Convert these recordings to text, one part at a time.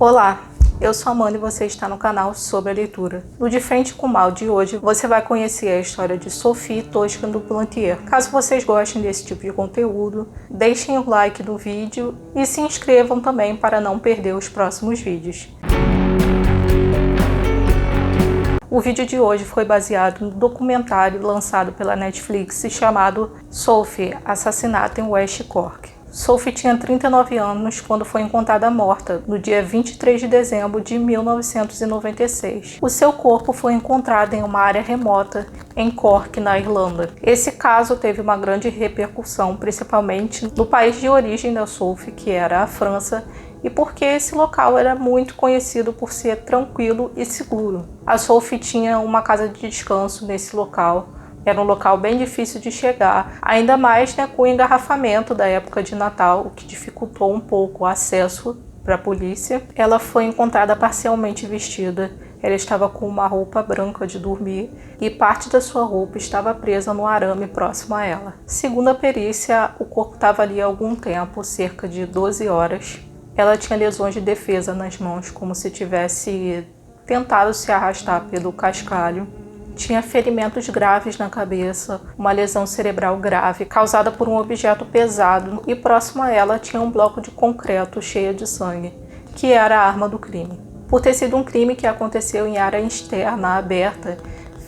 Olá, eu sou a Amanda e você está no canal sobre a leitura. No De Frente com o Mal de hoje, você vai conhecer a história de Sophie Toscan du Plantier. Caso vocês gostem desse tipo de conteúdo, deixem o like no vídeo e se inscrevam também para não perder os próximos vídeos. O vídeo de hoje foi baseado no documentário lançado pela Netflix chamado Sophie, Assassinato em West Cork. Sophie tinha 39 anos quando foi encontrada morta, no dia 23 de dezembro de 1996. O seu corpo foi encontrado em uma área remota em Cork, na Irlanda. Esse caso teve uma grande repercussão, principalmente no país de origem da Sophie, que era a França, e porque esse local era muito conhecido por ser tranquilo e seguro. A Sophie tinha uma casa de descanso nesse local. Era um local bem difícil de chegar, ainda mais com o engarrafamento da época de Natal, o que dificultou um pouco o acesso para a polícia. Ela foi encontrada parcialmente vestida. Ela estava com uma roupa branca de dormir e parte da sua roupa estava presa no arame próximo a ela. Segundo a perícia, o corpo estava ali há algum tempo, cerca de 12 horas. Ela tinha lesões de defesa nas mãos, como se tivesse tentado se arrastar pelo cascalho. Tinha ferimentos graves na cabeça, uma lesão cerebral grave causada por um objeto pesado e próximo a ela tinha um bloco de concreto cheio de sangue, que era a arma do crime. Por ter sido um crime que aconteceu em área externa, aberta,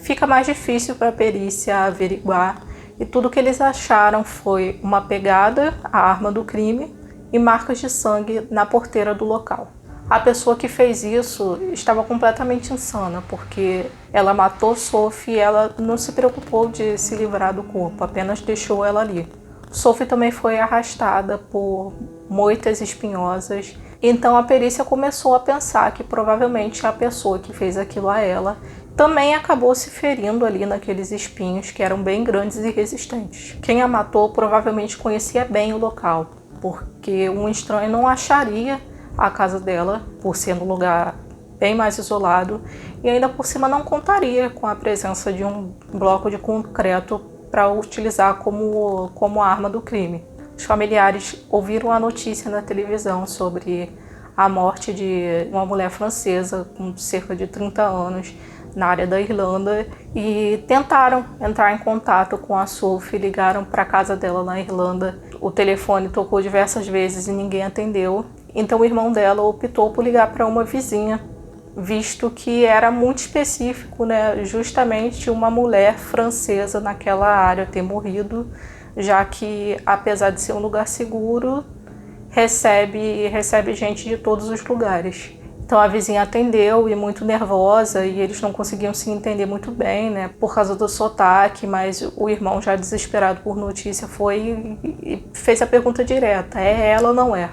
fica mais difícil para a perícia averiguar e tudo que eles acharam foi uma pegada, a arma do crime e marcas de sangue na porteira do local. A pessoa que fez isso estava completamente insana, porque ela matou Sophie e ela não se preocupou de se livrar do corpo, apenas deixou ela ali. Sophie também foi arrastada por moitas espinhosas, então a perícia começou a pensar que provavelmente a pessoa que fez aquilo a ela também acabou se ferindo ali naqueles espinhos que eram bem grandes e resistentes. Quem a matou provavelmente conhecia bem o local, porque um estranho não acharia a casa dela, por ser um lugar bem mais isolado, e ainda por cima não contaria com a presença de um bloco de concreto para utilizar como arma do crime. Os familiares ouviram a notícia na televisão sobre a morte de uma mulher francesa com cerca de 30 anos na área da Irlanda e tentaram entrar em contato com a Sophie, ligaram para a casa dela na Irlanda. O telefone tocou diversas vezes e ninguém atendeu. Então o irmão dela optou por ligar para uma vizinha, visto que era muito específico, justamente uma mulher francesa naquela área ter morrido, já que, apesar de ser um lugar seguro, recebe gente de todos os lugares. Então a vizinha atendeu e muito nervosa, e eles não conseguiam se entender muito bem, por causa do sotaque, mas o irmão, já desesperado por notícia, foi e fez a pergunta direta: é ela ou não é?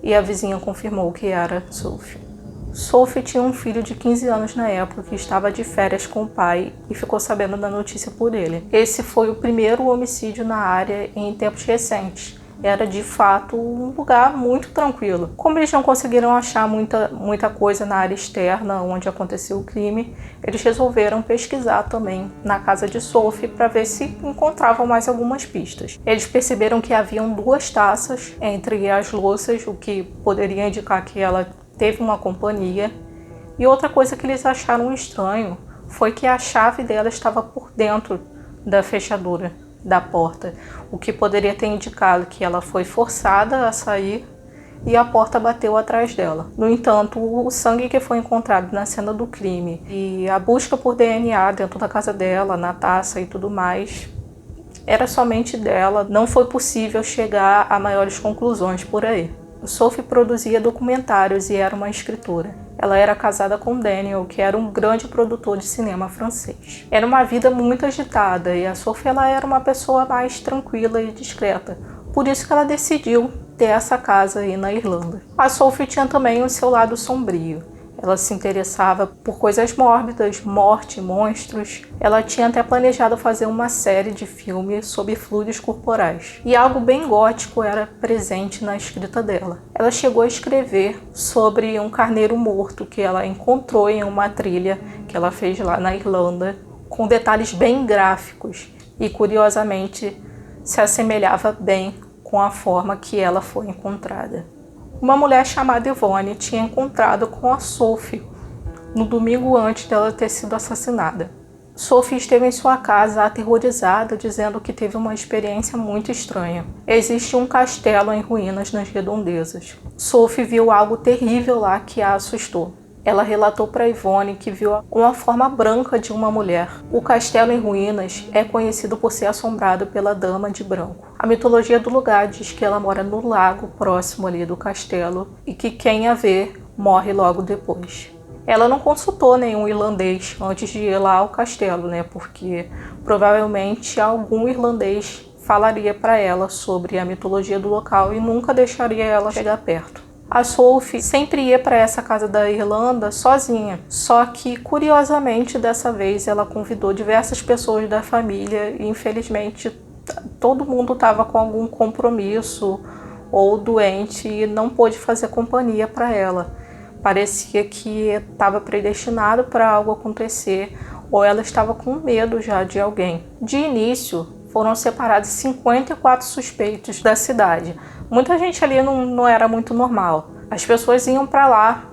E a vizinha confirmou que era Sophie. Sophie tinha um filho de 15 anos na época que estava de férias com o pai e ficou sabendo da notícia por ele. Esse foi o primeiro homicídio na área em tempos recentes. Era de fato um lugar muito tranquilo. Como eles não conseguiram achar muita coisa na área externa onde aconteceu o crime, eles resolveram pesquisar também na casa de Sophie para ver se encontravam mais algumas pistas. Eles perceberam que haviam 2 taças entre as louças, o que poderia indicar que ela teve uma companhia. E outra coisa que eles acharam estranho foi que a chave dela estava por dentro da fechadura da porta, o que poderia ter indicado que ela foi forçada a sair e a porta bateu atrás dela. No entanto, o sangue que foi encontrado na cena do crime e a busca por DNA dentro da casa dela, na taça e tudo mais, era somente dela. Não foi possível chegar a maiores conclusões por aí. Sophie produzia documentários e era uma escritora. Ela era casada com Daniel, que era um grande produtor de cinema francês. Era uma vida muito agitada e a Sophie era uma pessoa mais tranquila e discreta. Por isso que ela decidiu ter essa casa aí na Irlanda. A Sophie tinha também o seu lado sombrio. Ela se interessava por coisas mórbidas, morte, monstros. Ela tinha até planejado fazer uma série de filmes sobre fluidos corporais. E algo bem gótico era presente na escrita dela. Ela chegou a escrever sobre um carneiro morto que ela encontrou em uma trilha que ela fez lá na Irlanda, com detalhes bem gráficos e, curiosamente, se assemelhava bem com a forma que ela foi encontrada. Uma mulher chamada Yvonne tinha encontrado com a Sophie no domingo antes dela ter sido assassinada. Sophie esteve em sua casa aterrorizada, dizendo que teve uma experiência muito estranha. Existe um castelo em ruínas nas redondezas. Sophie viu algo terrível lá que a assustou. Ela relatou para Yvonne que viu uma forma branca de uma mulher. O castelo em ruínas é conhecido por ser assombrado pela Dama de Branco. A mitologia do lugar diz que ela mora no lago próximo ali do castelo e que quem a vê morre logo depois. Ela não consultou nenhum irlandês antes de ir lá ao castelo, né? Porque provavelmente algum irlandês falaria para ela sobre a mitologia do local e nunca deixaria ela chegar perto. A Sophie sempre ia para essa casa da Irlanda sozinha, só que curiosamente dessa vez ela convidou diversas pessoas da família e infelizmente todo mundo estava com algum compromisso ou doente e não pôde fazer companhia para ela. Parecia que estava predestinado para algo acontecer ou ela estava com medo já de alguém. De início, foram separados 54 suspeitos da cidade. Muita gente ali não era muito normal. As pessoas iam para lá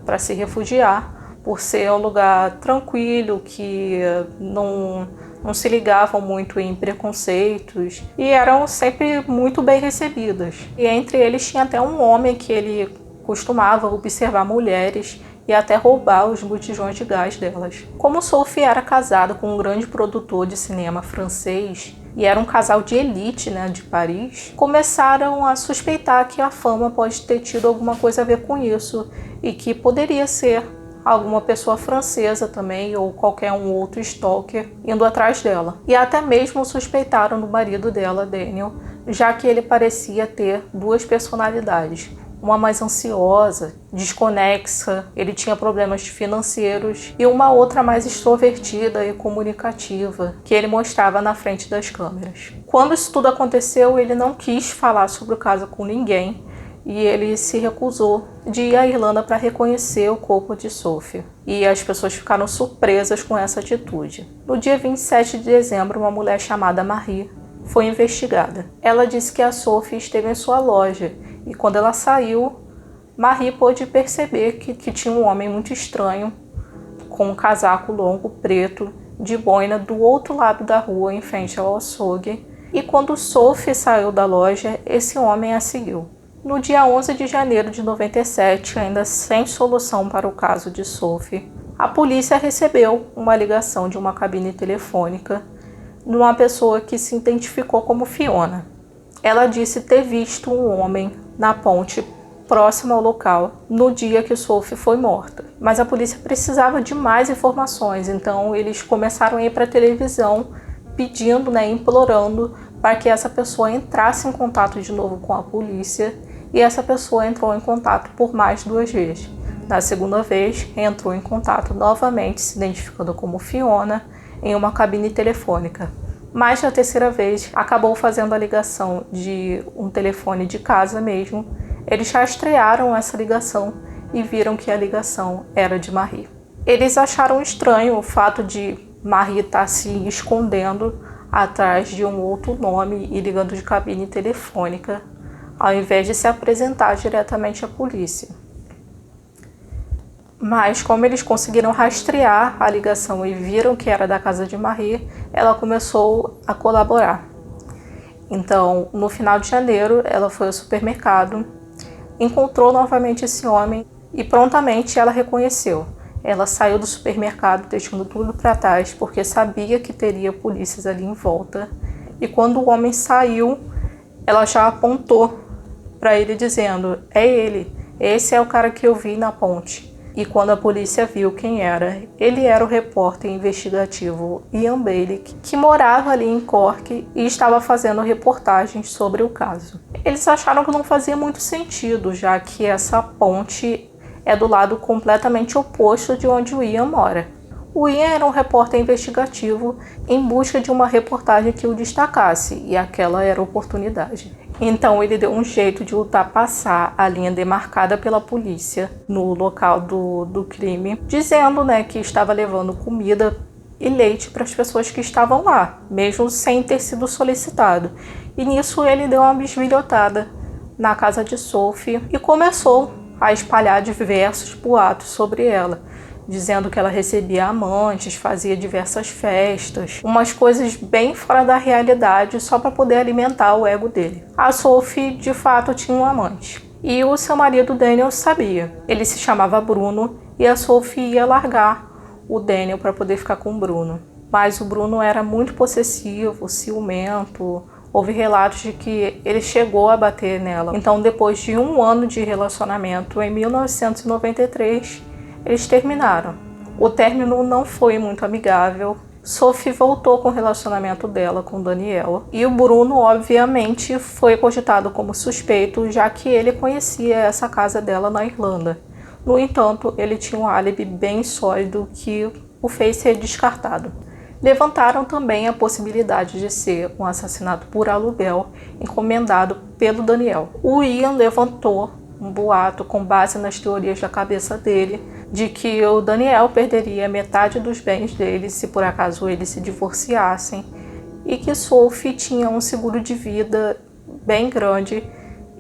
para se refugiar, por ser um lugar tranquilo, que não se ligavam muito em preconceitos e eram sempre muito bem recebidas. E entre eles tinha até um homem que ele costumava observar mulheres e até roubar os botijões de gás delas. Como Sophie era casada com um grande produtor de cinema francês e era um casal de elite, né, de Paris, começaram a suspeitar que a fama pode ter tido alguma coisa a ver com isso e que poderia ser alguma pessoa francesa também ou qualquer um outro stalker indo atrás dela. E até mesmo suspeitaram do marido dela, Daniel, já que ele parecia ter duas personalidades. Uma mais ansiosa, desconexa, ele tinha problemas financeiros, e uma outra mais extrovertida e comunicativa, que ele mostrava na frente das câmeras. Quando isso tudo aconteceu, ele não quis falar sobre o caso com ninguém, e ele se recusou de ir à Irlanda para reconhecer o corpo de Sophie. E as pessoas ficaram surpresas com essa atitude. No dia 27 de dezembro, uma mulher chamada Marie foi investigada. Ela disse que a Sophie esteve em sua loja e quando ela saiu, Marie pôde perceber que tinha um homem muito estranho com um casaco longo preto de boina do outro lado da rua em frente ao açougue. E quando Sophie saiu da loja, esse homem a seguiu. No dia 11 de janeiro de 97, ainda sem solução para o caso de Sophie, a polícia recebeu uma ligação de uma cabine telefônica de uma pessoa que se identificou como Fiona. Ela disse ter visto um homem na ponte próximo ao local no dia que Sophie foi morta. Mas a polícia precisava de mais informações, então eles começaram a ir para a televisão pedindo, implorando para que essa pessoa entrasse em contato de novo com a polícia, e essa pessoa entrou em contato por mais 2 vezes. Na segunda vez, entrou em contato novamente, se identificando como Fiona, em uma cabine telefônica. Mas na terceira vez, acabou fazendo a ligação de um telefone de casa mesmo. Eles rastrearam essa ligação e viram que a ligação era de Marie. Eles acharam estranho o fato de Marie estar se escondendo atrás de um outro nome e ligando de cabine telefônica, ao invés de se apresentar diretamente à polícia. Mas como eles conseguiram rastrear a ligação e viram que era da casa de Marie, ela começou a colaborar. Então, no final de janeiro, ela foi ao supermercado, encontrou novamente esse homem e prontamente ela reconheceu. Ela saiu do supermercado deixando tudo para trás porque sabia que teria polícias ali em volta. E quando o homem saiu, ela já apontou para ele dizendo: "É ele, esse é o cara que eu vi na ponte." E quando a polícia viu quem era, ele era o repórter investigativo Ian Bailey, que morava ali em Cork e estava fazendo reportagens sobre o caso. Eles acharam que não fazia muito sentido, já que essa ponte é do lado completamente oposto de onde o Ian mora. O Ian era um repórter investigativo em busca de uma reportagem que o destacasse, e aquela era a oportunidade. Então ele deu um jeito de ultrapassar a linha demarcada pela polícia no local do crime, dizendo que estava levando comida e leite para as pessoas que estavam lá, mesmo sem ter sido solicitado. E nisso ele deu uma bisbilhotada na casa de Sophie e começou a espalhar diversos boatos sobre ela, dizendo que ela recebia amantes, fazia diversas festas, umas coisas bem fora da realidade só para poder alimentar o ego dele. A Sophie, de fato, tinha um amante. E o seu marido Daniel sabia. Ele se chamava Bruno e a Sophie ia largar o Daniel para poder ficar com o Bruno. Mas o Bruno era muito possessivo, ciumento. Houve relatos de que ele chegou a bater nela. Então, depois de um ano de relacionamento, em 1993, eles terminaram. O término não foi muito amigável. Sophie voltou com o relacionamento dela com Daniel. E o Bruno, obviamente, foi cogitado como suspeito, já que ele conhecia essa casa dela na Irlanda. No entanto, ele tinha um álibi bem sólido que o fez ser descartado. Levantaram também a possibilidade de ser um assassinato por aluguel encomendado pelo Daniel. O Ian levantou um boato com base nas teorias da cabeça dele de que o Daniel perderia metade dos bens dele se por acaso eles se divorciassem e que Sophie tinha um seguro de vida bem grande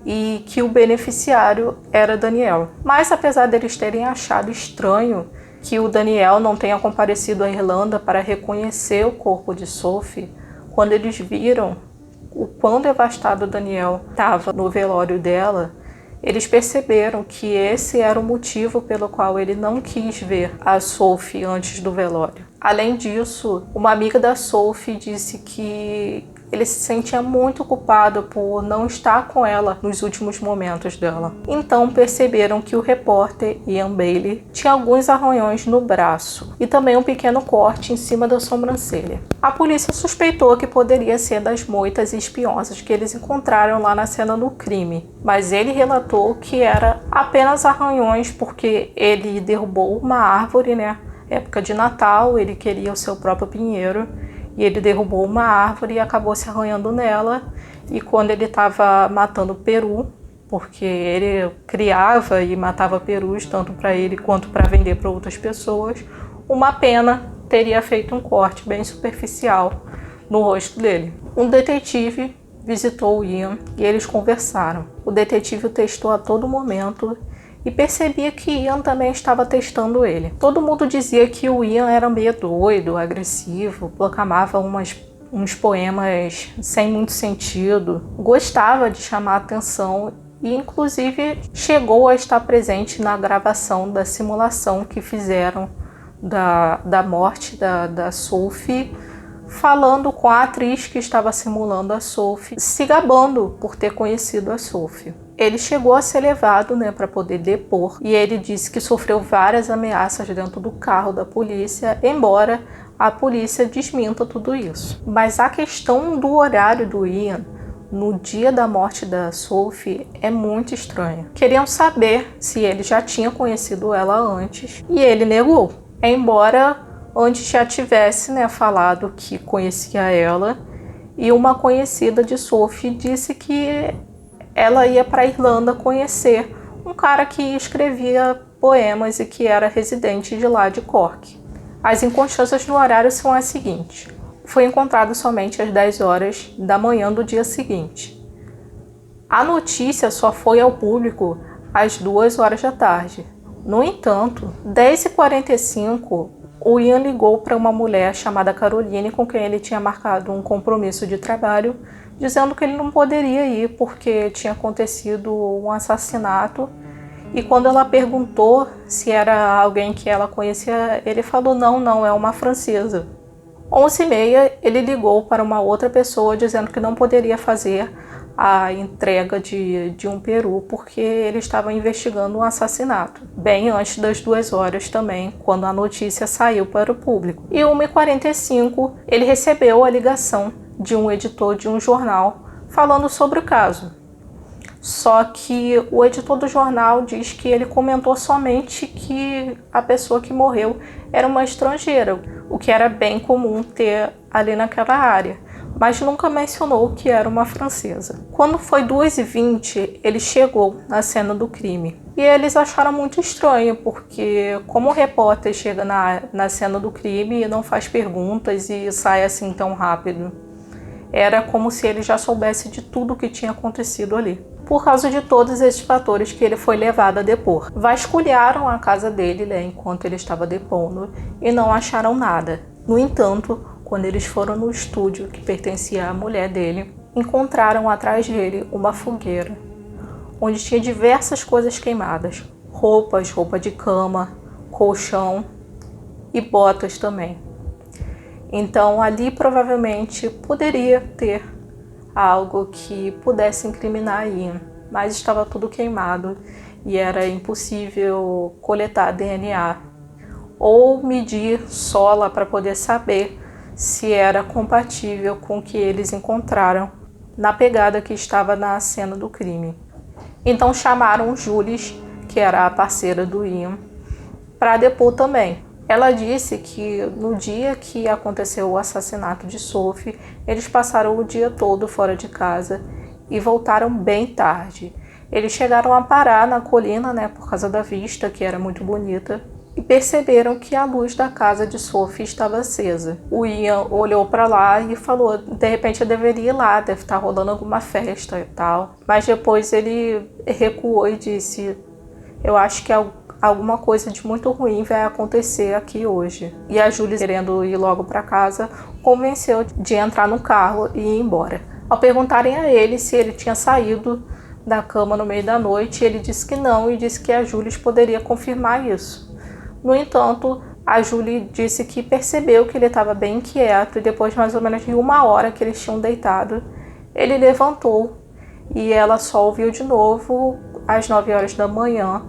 e que o beneficiário era Daniel. Mas apesar deles terem achado estranho que o Daniel não tenha comparecido à Irlanda para reconhecer o corpo de Sophie, quando eles viram o quão devastado o Daniel estava no velório dela, eles perceberam que esse era o motivo pelo qual ele não quis ver a Sophie antes do velório. Além disso, uma amiga da Sophie disse que ele se sentia muito culpado por não estar com ela nos últimos momentos dela. Então perceberam que o repórter Ian Bailey tinha alguns arranhões no braço e também um pequeno corte em cima da sobrancelha. A polícia suspeitou que poderia ser das moitas espiosas que eles encontraram lá na cena do crime, mas ele relatou que era apenas arranhões porque ele derrubou uma árvore, época de Natal, ele queria o seu próprio pinheiro. E ele derrubou uma árvore e acabou se arranhando nela. E quando ele estava matando peru, porque ele criava e matava perus tanto para ele quanto para vender para outras pessoas, uma pena teria feito um corte bem superficial no rosto dele. Um detetive visitou o Ian e eles conversaram. O detetive o testou a todo momento e percebia que Ian também estava testando ele. Todo mundo dizia que o Ian era meio doido, agressivo, proclamava uns poemas sem muito sentido, gostava de chamar atenção e inclusive chegou a estar presente na gravação da simulação que fizeram da morte da Sophie, falando com a atriz que estava simulando a Sophie, se gabando por ter conhecido a Sophie. Ele chegou a ser levado para poder depor e ele disse que sofreu várias ameaças dentro do carro da polícia, embora a polícia desminta tudo isso. Mas a questão do horário do Ian no dia da morte da Sophie é muito estranha. Queriam saber se ele já tinha conhecido ela antes e ele negou, embora antes já tivesse falado que conhecia ela, e uma conhecida de Sophie disse que ela ia para a Irlanda conhecer um cara que escrevia poemas e que era residente de lá de Cork. As inconstâncias no horário são as seguintes. Foi encontrado somente às 10 horas da manhã do dia seguinte. A notícia só foi ao público às 2 horas da tarde. No entanto, 10h45, o Ian ligou para uma mulher chamada Caroline, com quem ele tinha marcado um compromisso de trabalho, dizendo que ele não poderia ir porque tinha acontecido um assassinato. E quando ela perguntou se era alguém que ela conhecia, ele falou não, é uma francesa. 11h30, ele ligou para uma outra pessoa dizendo que não poderia fazer a entrega de um peru porque ele estava investigando um assassinato, bem antes das 2 horas também, quando a notícia saiu para o público. E 1h45, ele recebeu a ligação de um editor de um jornal falando sobre o caso. Só que o editor do jornal diz que ele comentou somente que a pessoa que morreu era uma estrangeira, o que era bem comum ter ali naquela área, mas nunca mencionou que era uma francesa. Quando foi 2h20, ele chegou na cena do crime. E eles acharam muito estranho, porque como o repórter chega na cena do crime e não faz perguntas e sai assim tão rápido, era como se ele já soubesse de tudo o que tinha acontecido ali. por causa de todos esses fatores que ele foi levado a depor. Vasculharam a casa dele, né, enquanto ele estava depondo, e não acharam nada. No entanto, quando eles foram no estúdio que pertencia à mulher dele, encontraram atrás dele uma fogueira, onde tinha diversas coisas queimadas, roupas, roupa de cama, colchão e botas também. Então ali provavelmente poderia ter algo que pudesse incriminar Ian, mas estava tudo queimado e era impossível coletar DNA ou medir sola para poder saber se era compatível com o que eles encontraram na pegada que estava na cena do crime. Então chamaram Jules, que era a parceira do Ian, para depor também. Ela disse que no dia que aconteceu o assassinato de Sophie, eles passaram o dia todo fora de casa e voltaram bem tarde. Eles chegaram a parar na colina, né, por causa da vista, que era muito bonita, e perceberam que a luz da casa de Sophie estava acesa. O Ian olhou para lá e falou, de repente eu deveria ir lá, deve estar rolando alguma festa e tal. Mas depois ele recuou e disse, eu acho que alguma coisa de muito ruim vai acontecer aqui hoje. E a Julie, querendo ir logo para casa, convenceu de entrar no carro e ir embora. Ao perguntarem a ele se ele tinha saído da cama no meio da noite, ele disse que não e disse que a Julie poderia confirmar isso. No entanto, a Julie disse que percebeu que ele estava bem inquieto e depois mais ou menos de 1 hora que eles tinham deitado, ele levantou e ela só ouviu de novo às 9 horas da manhã,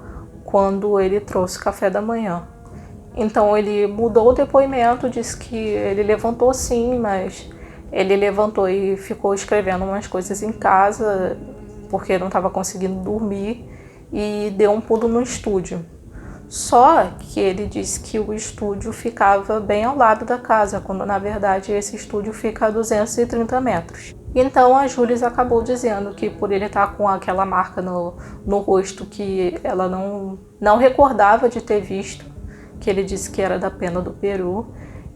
quando ele trouxe café da manhã. Então ele mudou o depoimento, disse que ele levantou sim, mas ele levantou e ficou escrevendo umas coisas em casa, porque não estava conseguindo dormir, e deu um pulo no estúdio. Só que ele disse que o estúdio ficava bem ao lado da casa, quando na verdade esse estúdio fica a 230 metros. Então a Julie acabou dizendo que por ele estar com aquela marca no rosto que ela não recordava de ter visto, que ele disse que era da pena do Peru,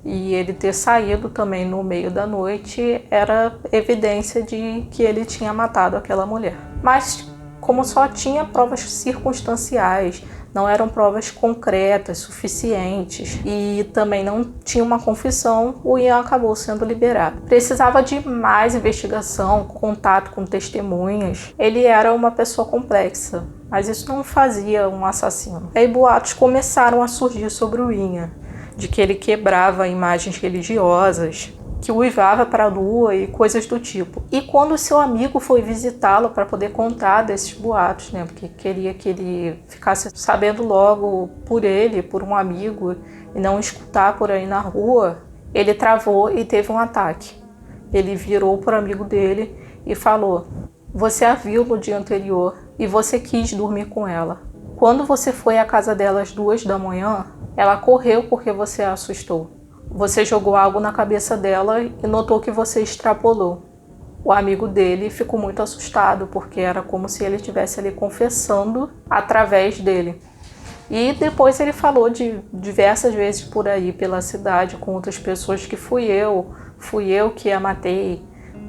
e ele ter saído também no meio da noite era evidência de que ele tinha matado aquela mulher. Mas como só tinha provas circunstanciais, não eram provas concretas, suficientes, e também não tinha uma confissão, o Ian acabou sendo liberado. Precisava de mais investigação, contato com testemunhas. Ele era uma pessoa complexa, mas isso não fazia um assassino. Aí boatos começaram a surgir sobre o Ian, de que ele quebrava imagens religiosas, que uivava para a lua e coisas do tipo. E quando seu amigo foi visitá-lo para poder contar desses boatos, né, porque queria que ele ficasse sabendo logo por um amigo, e não escutar por aí na rua, ele travou e teve um ataque. Ele virou para o amigo dele e falou, você a viu no dia anterior e você quis dormir com ela. Quando você foi à casa dela às 2 da manhã, ela correu porque você a assustou. Você jogou algo na cabeça dela e notou que você extrapolou. O amigo dele ficou muito assustado, porque era como se ele estivesse ali confessando através dele. E depois ele falou de diversas vezes por aí, pela cidade, com outras pessoas, que fui eu que a matei.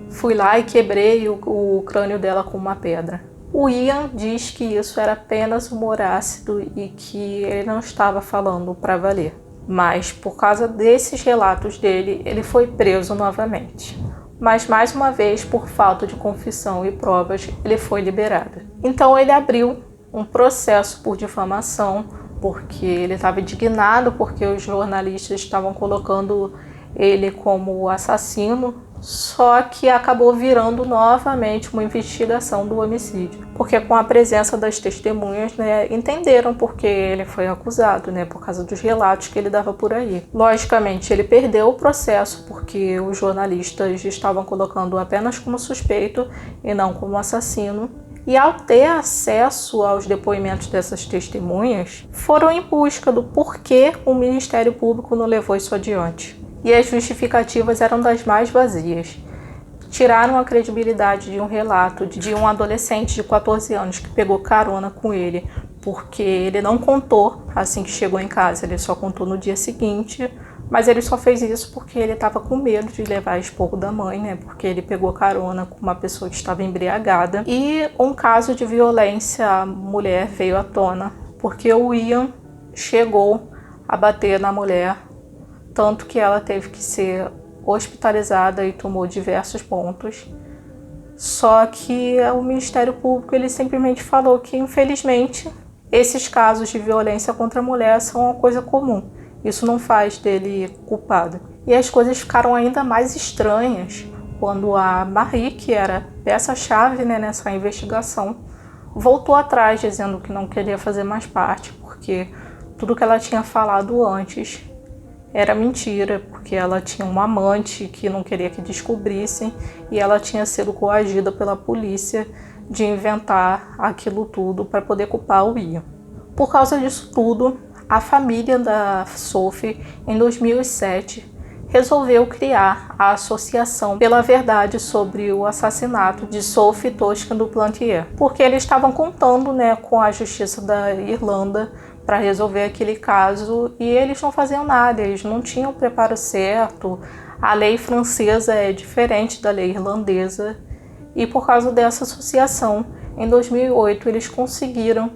Fui lá e quebrei o crânio dela com uma pedra. O Ian diz que isso era apenas humor ácido e que ele não estava falando para valer. Mas, por causa desses relatos dele, ele foi preso novamente. Mas, mais uma vez, por falta de confissão e provas, ele foi liberado. Então, ele abriu um processo por difamação, porque ele estava indignado, porque os jornalistas estavam colocando ele como assassino, só que acabou virando novamente uma investigação do homicídio, porque com a presença das testemunhas, né, entenderam por que ele foi acusado, né, por causa dos relatos que ele dava por aí. Logicamente, ele perdeu o processo porque os jornalistas estavam colocando apenas como suspeito e não como assassino. E ao ter acesso aos depoimentos dessas testemunhas, foram em busca do porquê o Ministério Público não levou isso adiante. E as justificativas eram das mais vazias. Tiraram a credibilidade de um relato de um adolescente de 14 anos que pegou carona com ele, porque ele não contou assim que chegou em casa, ele só contou no dia seguinte, Mas ele só fez isso porque ele estava com medo de levar esporro da mãe, né? Porque ele pegou carona com uma pessoa que estava embriagada. E um caso de violência à mulher veio à tona, porque o Ian chegou a bater na mulher, tanto que ela teve que ser hospitalizada e tomou diversos pontos. Só que o Ministério Público ele simplesmente falou que, infelizmente, esses casos de violência contra a mulher são uma coisa comum. Isso não faz dele culpado. E as coisas ficaram ainda mais estranhas quando a Marie, que era peça-chave, né, nessa investigação, voltou atrás dizendo que não queria fazer mais parte, porque tudo que ela tinha falado antes era mentira, porque ela tinha um amante que não queria que descobrissem e ela tinha sido coagida pela polícia de inventar aquilo tudo para poder culpar o Ian. Por causa disso tudo, a família da Sophie, em 2007, resolveu criar a Associação pela Verdade sobre o assassinato de Sophie Toscan du Plantier, porque eles estavam contando, né, com a justiça da Irlanda para resolver aquele caso e eles não faziam nada, eles não tinham o preparo certo. A lei francesa é diferente da lei irlandesa e por causa dessa associação, em 2008, eles conseguiram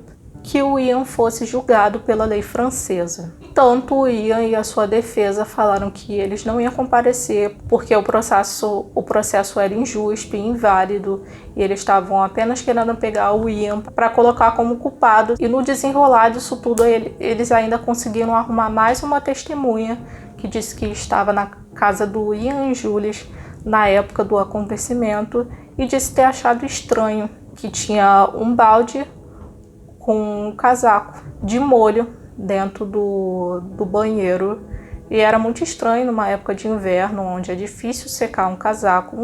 que o Ian fosse julgado pela lei francesa. Tanto o Ian e a sua defesa falaram que eles não iam comparecer porque o processo era injusto e inválido e eles estavam apenas querendo pegar o Ian para colocar como culpado. E no desenrolar disso tudo, eles ainda conseguiram arrumar mais uma testemunha que disse que estava na casa do Ian e Julius na época do acontecimento e disse ter achado estranho que tinha um balde com um casaco de molho dentro do banheiro. E era muito estranho numa época de inverno, onde é difícil secar um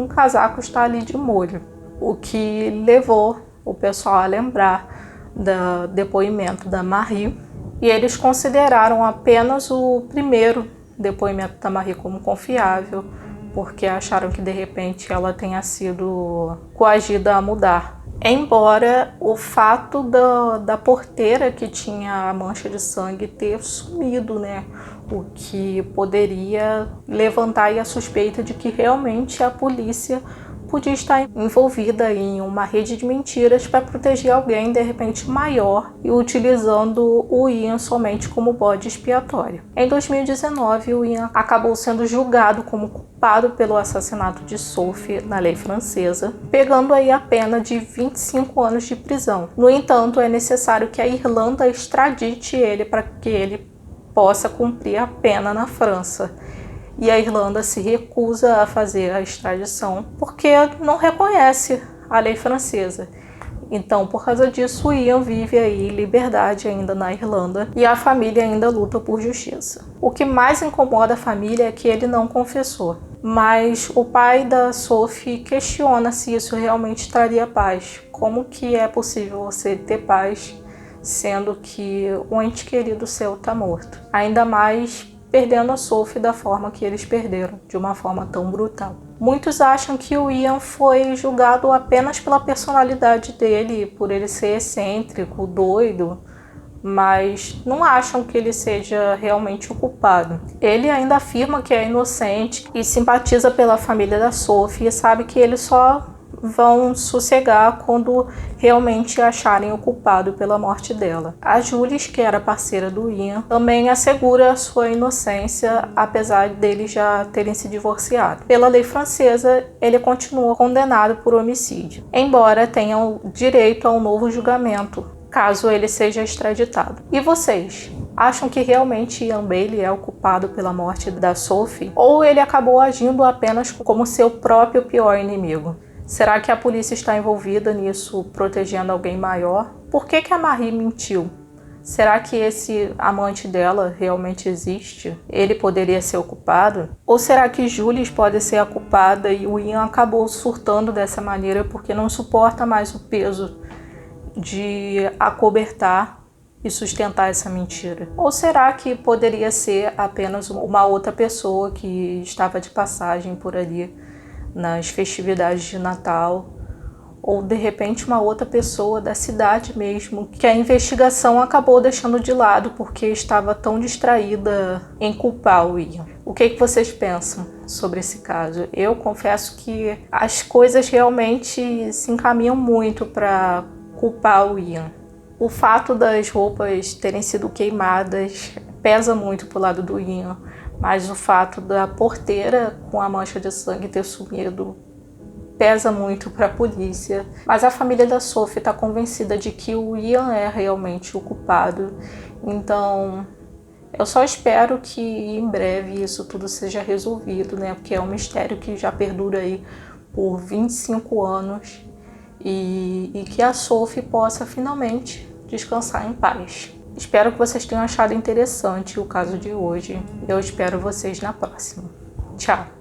casaco está ali de molho. O que levou o pessoal a lembrar do depoimento da Marie. E eles consideraram apenas o primeiro depoimento da Marie como confiável, porque acharam que de repente ela tenha sido coagida a mudar. Embora o fato da porteira que tinha a mancha de sangue ter sumido, né? O que poderia levantar aí a suspeita de que realmente a polícia podia estar envolvida em uma rede de mentiras para proteger alguém de repente maior e utilizando o Ian somente como bode expiatório. Em 2019, o Ian acabou sendo julgado como culpado pelo assassinato de Sophie na lei francesa, pegando aí a pena de 25 anos de prisão. No entanto, é necessário que a Irlanda extradite ele para que ele possa cumprir a pena na França. E a Irlanda se recusa a fazer a extradição porque não reconhece a lei francesa. Então, por causa disso, o Ian vive aí em liberdade ainda na Irlanda e a família ainda luta por justiça. O que mais incomoda a família é que ele não confessou. Mas o pai da Sophie questiona se isso realmente traria paz. Como que é possível você ter paz sendo que um ente querido seu está morto? Ainda mais perdendo a Sophie da forma que eles perderam, de uma forma tão brutal. Muitos acham que o Ian foi julgado apenas pela personalidade dele, por ele ser excêntrico, doido, mas não acham que ele seja realmente o culpado. Ele ainda afirma que é inocente e simpatiza pela família da Sophie e sabe que eles só vão sossegar quando realmente acharem o culpado pela morte dela. A Julius, que era parceira do Ian, também assegura a sua inocência, apesar deles já terem se divorciado. Pela lei francesa, ele continua condenado por homicídio, embora tenha o direito a um novo julgamento, caso ele seja extraditado. E vocês? Acham que realmente Ian Bailey é o culpado pela morte da Sophie? Ou ele acabou agindo apenas como seu próprio pior inimigo? Será que a polícia está envolvida nisso, protegendo alguém maior? Por que a Marie mentiu? Será que esse amante dela realmente existe? Ele poderia ser o culpado? Ou será que Julius pode ser a culpada e o Ian acabou surtando dessa maneira porque não suporta mais o peso de acobertar e sustentar essa mentira? Ou será que poderia ser apenas uma outra pessoa que estava de passagem por ali nas festividades de Natal, ou de repente uma outra pessoa da cidade mesmo, que a investigação acabou deixando de lado porque estava tão distraída em culpar o Ian? O que vocês pensam sobre esse caso? Eu confesso que as coisas realmente se encaminham muito para culpar o Ian. O fato das roupas terem sido queimadas pesa muito pro lado do Ian, mas o fato da porteira com a mancha de sangue ter sumido pesa muito para a polícia. Mas a família da Sophie está convencida de que o Ian é realmente o culpado. Então, eu só espero que em breve isso tudo seja resolvido, né? Porque é um mistério que já perdura aí por 25 anos e que a Sophie possa finalmente descansar em paz. Espero que vocês tenham achado interessante o caso de hoje. Eu espero vocês na próxima. Tchau!